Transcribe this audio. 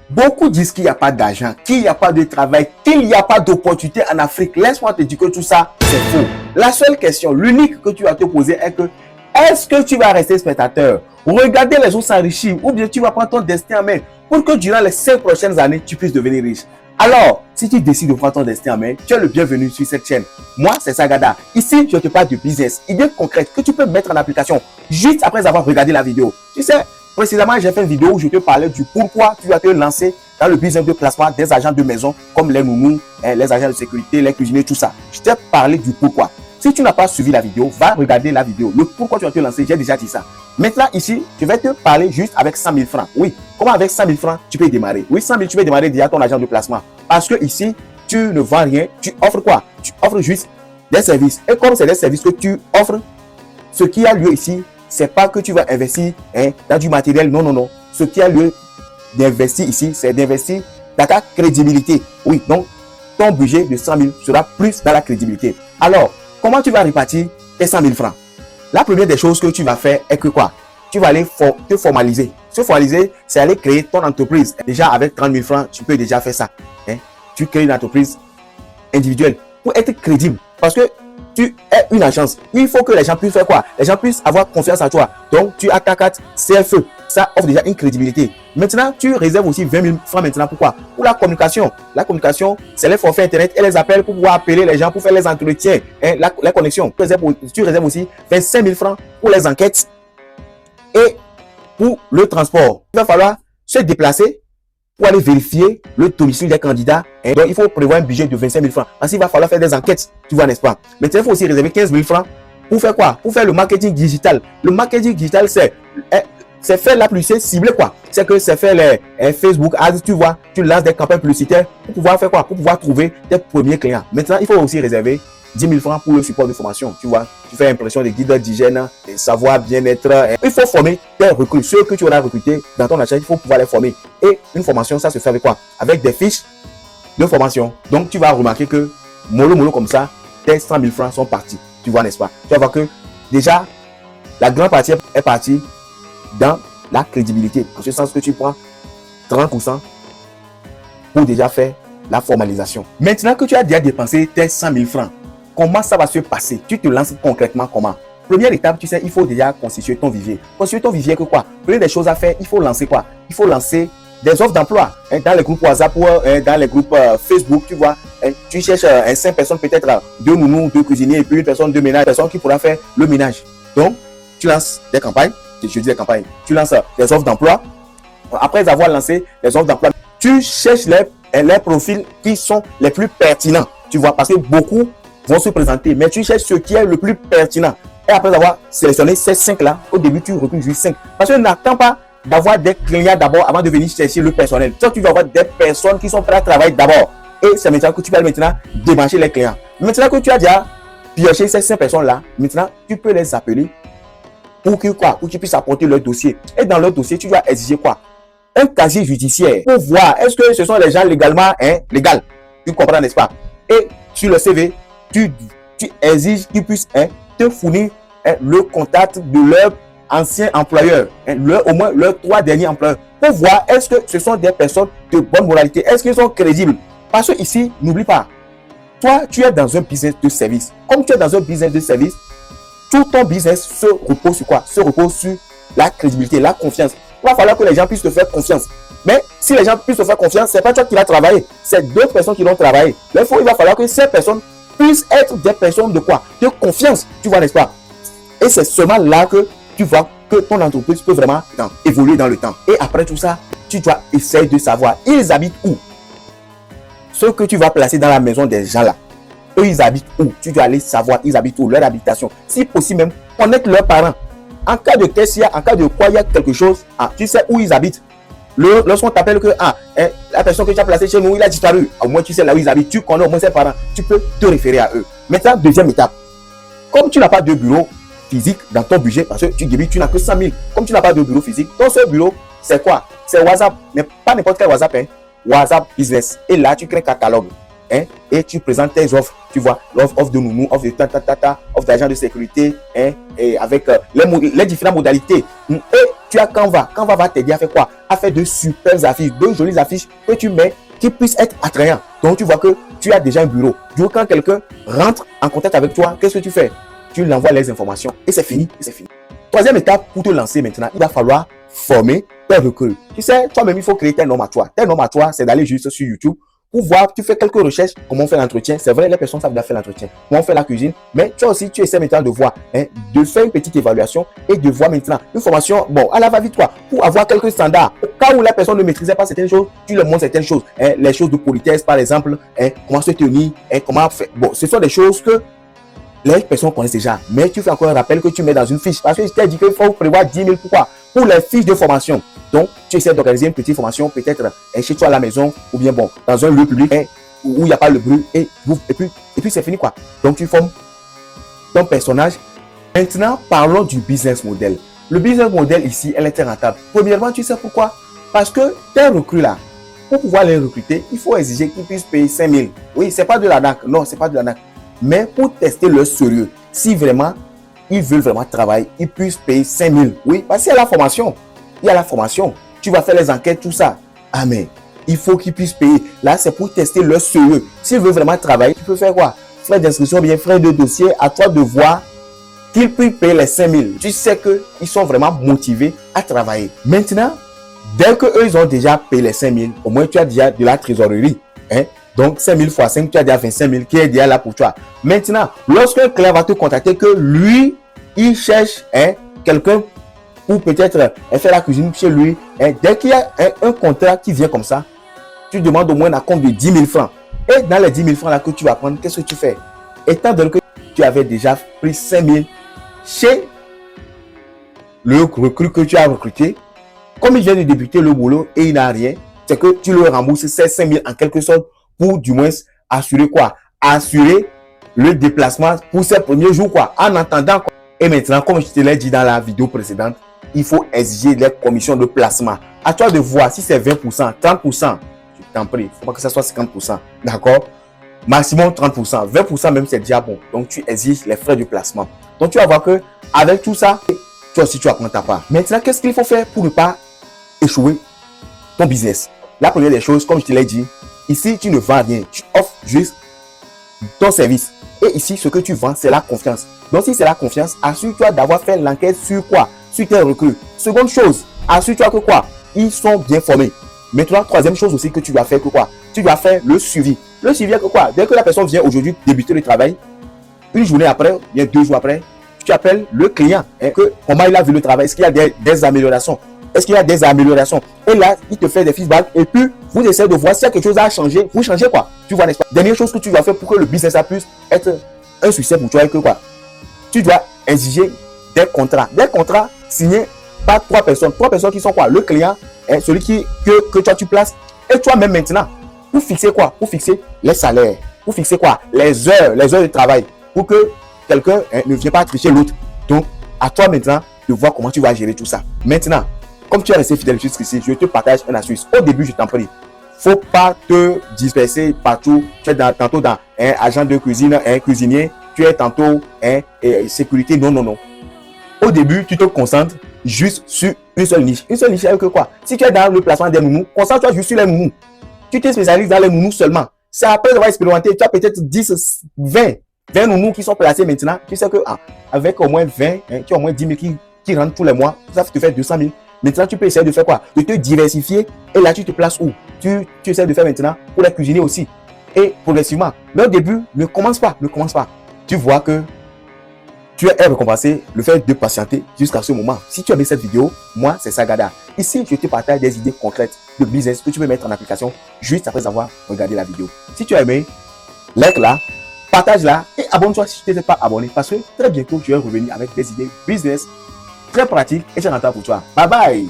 Beaucoup disent qu'il n'y a pas d'argent, qu'il n'y a pas de travail, qu'il n'y a pas d'opportunité en Afrique. Laisse-moi te dire que tout ça, c'est faux. La seule question, l'unique que tu vas te poser est que est-ce que tu vas rester spectateur, regarder les autres s'enrichir, ou bien tu vas prendre ton destin en main pour que durant les 5 prochaines années, tu puisses devenir riche? Alors, si tu décides de prendre ton destin en main, tu es le bienvenu sur cette chaîne. Moi, c'est Sagada. Ici, je te parle de business, idées concrètes que tu peux mettre en application juste après avoir regardé la vidéo. Tu sais, précisément, j'ai fait une vidéo où je te parlais du pourquoi tu vas te lancer dans le business de placement des agents de maison comme les nounous, les agents de sécurité, les cuisiniers, tout ça. Je t'ai parlé du pourquoi. Si tu n'as pas suivi la vidéo, va regarder la vidéo. Le pourquoi tu vas te lancer, j'ai déjà dit ça. Maintenant, ici, je vais te parler juste avec 100 000 francs. Oui, comment avec 100 000 francs, tu peux démarrer? Oui, 100 000, tu peux démarrer déjà ton agent de placement. Parce que ici, tu ne vends rien. Tu offres quoi? Tu offres juste des services. Et comme c'est des services que tu offres, ce qui a lieu ici, c'est pas que tu vas investir dans du matériel. Non, non, non. Ce qui a lieu d'investir ici, c'est d'investir dans ta crédibilité. Oui, donc, ton budget de 100 000 sera plus dans la crédibilité. Alors, comment tu vas répartir tes 100 000 francs? La première des choses que tu vas faire est que quoi? Tu vas aller te formaliser. Se formaliser, c'est aller créer ton entreprise. Déjà, avec 30 000 francs, tu peux déjà faire ça. Tu crées une entreprise individuelle pour être crédible. Parce que tu es une agence. Il faut que les gens puissent faire quoi? Les gens puissent avoir confiance en toi. Donc, tu as ta carte CFE. Ça offre déjà une crédibilité. Maintenant, tu réserves aussi 20 000 francs maintenant. Pourquoi? Pour la communication. La communication, c'est les forfaits Internet et les appels pour pouvoir appeler les gens, pour faire les entretiens, la connexion. Tu réserves aussi 25 000 francs pour les enquêtes et pour le transport. Il va falloir se déplacer pour aller vérifier le domicile des candidats. Donc, il faut prévoir un budget de 25 000 francs. Parce qu'il va falloir faire des enquêtes, tu vois, n'est-ce pas? Maintenant, il faut aussi réserver 15 000 francs pour faire quoi? Pour faire le marketing digital. Le marketing digital, c'est faire la publicité ciblée, quoi. C'est que c'est faire les Facebook ads, tu vois. Tu lances des campagnes publicitaires pour pouvoir faire quoi? Pour pouvoir trouver tes premiers clients. Maintenant, il faut aussi réserver 10 000 francs pour le support de formation. Tu vois, tu fais impression des guides d'hygiène, des savoirs bien-être. Il faut former tes recrues. Ceux que tu auras recrutés dans ton achat, il faut pouvoir les former. Et une formation, ça se fait avec quoi? Avec des fiches de formation. Donc, tu vas remarquer que mollo comme ça, tes 100 000 francs sont partis. Tu vois, n'est-ce pas? Tu vas voir que déjà, la grande partie est partie dans la crédibilité. En ce sens que tu prends 30% pour déjà faire la formalisation. Maintenant que tu as déjà dépensé tes 100 000 francs, comment ça va se passer? Tu te lances concrètement comment? Première étape, tu sais, il faut déjà constituer ton vivier. Constituer ton vivier que quoi? Première des choses à faire, il faut lancer quoi? Il faut lancer des offres d'emploi dans les groupes WhatsApp ou dans les groupes Facebook, tu vois. Tu cherches 5 personnes, peut-être 2 nounous, 2 cuisiniers et puis une personne de ménage, personne qui pourra faire le ménage. Donc, tu lances des campagnes. Je dis des campagnes. Tu lances des offres d'emploi. Après avoir lancé les offres d'emploi, tu cherches les profils qui sont les plus pertinents. Tu vois, parce que beaucoup vont se présenter, mais tu cherches ce qui est le plus pertinent. Et après avoir sélectionné ces 5-là, au début, tu recrutes juste 5. Parce que n'attends pas d'avoir des clients d'abord avant de venir chercher le personnel. Toi, tu vas avoir des personnes qui sont prêtes à travailler d'abord. Et c'est maintenant que tu vas maintenant démarcher les clients. Maintenant que tu as déjà pioché ces 5 personnes-là, maintenant, tu peux les appeler pour que quoi? Pour qu'ils puissent apporter leur dossier. Et dans leur dossier, tu dois exiger quoi? Un casier judiciaire pour voir est-ce que ce sont les gens légalement légal. Tu comprends, n'est-ce pas? Et sur le CV, tu exiges qu'ils puissent te fournir le contact de leur ancien employeur, au moins leurs 3 derniers employeurs, pour voir est-ce que ce sont des personnes de bonne moralité, est-ce qu'ils sont crédibles. Parce que ici, n'oublie pas, toi, tu es dans un business de service. Comme tu es dans un business de service, tout ton business se repose sur quoi? Se repose sur la crédibilité, la confiance. Il va falloir que les gens puissent te faire confiance. Mais si les gens puissent te faire confiance, c'est pas toi qui vas travailler, c'est d'autres personnes qui vont travailler. Mais il va falloir que ces personnes puissent être des personnes de quoi? De confiance, tu vois, n'est-ce pas? Et c'est seulement là que tu vois que ton entreprise peut vraiment évoluer dans le temps. Et après tout ça, tu dois essayer de savoir, ils habitent où? Ceux que tu vas placer dans la maison des gens là, eux, ils habitent où? Tu dois aller savoir, ils habitent où? Leur habitation. Si possible même, connaître leurs parents. En cas de qu'est-ce qu'il y a, en cas de quoi il y a quelque chose, tu sais où ils habitent. Lorsqu'on t'appelle que la personne que tu as placée chez nous, il a disparu. Au moins, tu sais là où ils habitent, tu connais au moins ses parents. Tu peux te référer à eux. Maintenant, deuxième étape. Comme tu n'as pas de bureau physique dans ton budget, parce que tu n'as que 100 000. Comme tu n'as pas de bureau physique, ton seul bureau, c'est quoi? C'est WhatsApp. Mais pas n'importe quel WhatsApp. WhatsApp Business. Et là, tu crées un catalogue. Et tu présentes tes offres, tu vois, l'offre de nounous, offre de offre d'agent de sécurité, et avec les différentes modalités. Et Tu as Canva. Canva va t'aider à faire quoi? À faire de superbes affiches, de jolies affiches que tu mets qui puissent être attrayants. Donc, tu vois que tu as déjà un bureau. Du coup, quand quelqu'un rentre en contact avec toi, qu'est-ce que tu fais? Tu lui envoies les informations et c'est fini. Et c'est fini. Troisième étape pour te lancer maintenant, il va falloir former tes recrues. Tu sais, toi-même, il faut créer tes normes à toi. Tes normes à toi, c'est d'aller juste sur YouTube pour voir, tu fais quelques recherches, comment on fait l'entretien. C'est vrai, les personnes savent bien faire l'entretien, comment on fait la cuisine, mais toi aussi, tu essaies maintenant de voir, de faire une petite évaluation et de voir maintenant une formation, bon, à la va-vite quoi, pour avoir quelques standards. Au cas où la personne ne maîtrisait pas certaines choses, tu leur montres certaines choses, les choses de politesse par exemple, comment se tenir, comment faire. Bon, ce sont des choses que les personnes connaissent déjà, mais tu fais encore un rappel que tu mets dans une fiche. Parce que je t'ai dit qu'il faut prévoir 10 000 pourquoi? Pour les fiches de formation. Donc, tu essaies d'organiser une petite formation, peut-être chez toi à la maison, ou bien bon, dans un lieu public où il n'y a pas le bruit, et puis c'est fini quoi. Donc, tu formes ton personnage. Maintenant, parlons du business model. Le business model ici, elle est rentable. Premièrement, tu sais pourquoi? Parce que tes recrues là, pour pouvoir les recruter, il faut exiger qu'ils puissent payer 5 000. Oui, c'est pas de la DAC. Non, c'est pas de la DAC. Mais pour tester leur sérieux, si vraiment ils veulent vraiment travailler, ils puissent payer 5 000. Oui, parce qu'il y a la formation. Il y a la formation. Tu vas faire les enquêtes, tout ça. Ah, mais il faut qu'ils puissent payer. Là, c'est pour tester leur sérieux. S'ils veulent vraiment travailler, tu peux faire quoi? Frais d'inscription, bien frais de dossier. À toi de voir qu'ils puissent payer les 5 000. Tu sais qu'ils sont vraiment motivés à travailler. Maintenant, dès qu'eux, ils ont déjà payé les 5 000, au moins tu as déjà de la trésorerie. Donc, 5 000 fois 5, tu as déjà 25 000 qui est déjà là pour toi. Maintenant, lorsqu'un client va te contacter que lui, il cherche quelqu'un pour peut-être faire la cuisine chez lui, dès qu'il y a un contrat qui vient comme ça, tu demandes au moins un compte de 10 000 francs. Et dans les 10 000 francs là que tu vas prendre, qu'est-ce que tu fais? Étant donné que tu avais déjà pris 5 000 chez le recrue que tu as recruté, comme il vient de débuter le boulot et il n'a rien, c'est que tu le rembourses ces 5 000 en quelque sorte pour du moins assurer quoi? Assurer le déplacement pour ces premiers jours quoi. En attendant quoi. Et maintenant, comme je te l'ai dit dans la vidéo précédente, il faut exiger les commissions de placement. À toi de voir si c'est 20%, 30%. Je t'en prie, il ne faut pas que ça soit 50%. D'accord? Maximum 30%. 20% même c'est déjà bon. Donc tu exiges les frais de placement. Donc tu vas voir que avec tout ça, toi aussi tu apprends ta part. Maintenant, qu'est-ce qu'il faut faire pour ne pas échouer ton business? La première des choses, comme je te l'ai dit, ici, tu ne vends rien. Tu offres juste ton service. Et ici, ce que tu vends, c'est la confiance. Donc, si c'est la confiance, assure-toi d'avoir fait l'enquête sur quoi? Sur tes recrues. Seconde chose, assure-toi que quoi? Ils sont bien formés. Maintenant, troisième chose aussi que tu dois faire que quoi? Tu dois faire le suivi. Le suivi est que quoi? Dès que la personne vient aujourd'hui débuter le travail, une journée après, bien 2 jours après, tu appelles le client. Comment il a vu le travail? Est-ce qu'il y a des améliorations? Est-ce qu'il y a des améliorations? Et là, il te fait des feedbacks et puis vous essayez de voir s'il y a quelque chose à changer. Vous changez quoi? Tu vois, n'est-ce pas? Dernière chose que tu dois faire pour que le business puisse être un succès pour toi et que quoi? Tu dois exiger des contrats. Des contrats signés par 3 personnes. 3 personnes qui sont quoi? Le client, celui que toi tu places et toi-même maintenant. Pour fixer quoi? Pour fixer les salaires. Pour fixer quoi? Les heures de travail. Pour que quelqu'un ne vienne pas tricher l'autre. Donc, à toi maintenant de voir comment tu vas gérer tout ça. Maintenant, comme tu es resté fidèle jusqu'ici, je te partage une astuce. Au début, je t'en prie, faut pas te disperser partout. Tu es tantôt dans un agent de cuisine, un cuisinier, tu es tantôt sécurité. Non, non, non. Au début, tu te concentres juste sur une seule niche. Une seule niche, c'est que quoi? Si tu es dans le placement des nounous, concentre-toi juste sur les nounous. Tu te spécialises dans les nounous seulement. C'est après avoir expérimenté, tu as peut-être 10, 20 nounous qui sont placés maintenant. Tu sais que avec au moins 20, tu as au moins 10 000 qui rentrent tous les mois. Ça te fait 200 000. Maintenant, tu peux essayer de faire quoi? De te diversifier. Et là, tu te places où? Tu essaies de faire maintenant pour la cuisiner aussi. Et progressivement. Mais au début, ne commence pas. Ne commence pas. Tu vois que tu es récompensé le fait de patienter jusqu'à ce moment. Si tu as aimé cette vidéo, moi, c'est Sagada. Ici, je te partage des idées concrètes de business que tu peux mettre en application juste après avoir regardé la vidéo. Si tu as aimé, like-la, partage-la et abonne-toi si tu n'es pas abonné. Parce que très bientôt, je vais revenir avec des idées business très pratique et c'est rentable pour toi. Bye bye.